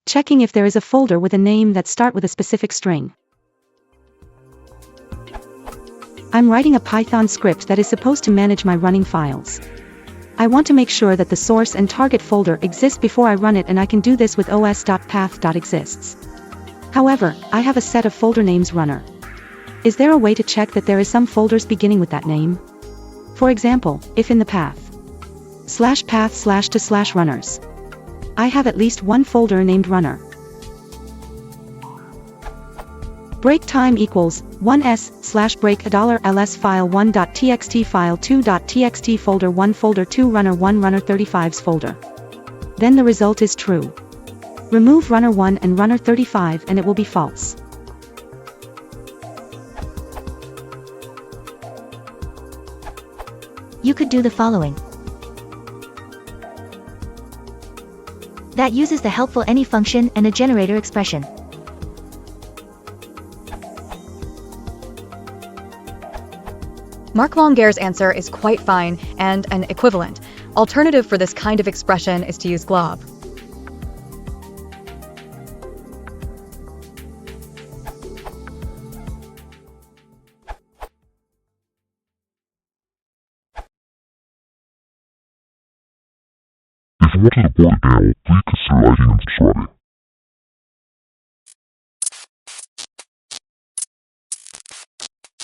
Checking if there is a folder with a name that starts with a specific string. I'm writing a Python script that is supposed to manage my running files. I want to make sure that the source and target folder exist before I run it, and I can do this with os.path.exists. However, I have a set of folder names runner. Is there a way to check that there is some folders beginning with that name? For example, if in the path /path/to/runners, I have at least one folder named runner. Break time equals 1s/break $ls file 1.txt file 2.txt folder 1 folder 2 runner 1 runner 35's folder. Then the result is true. Remove runner 1 and runner 35 and it will be false. You could do the following. That uses the helpful any function and a generator expression. Mark Longuer's answer is quite fine and an equivalent. Alternative for this kind of expression is to use glob. If you want to support the channel, please consider liking and subscribing.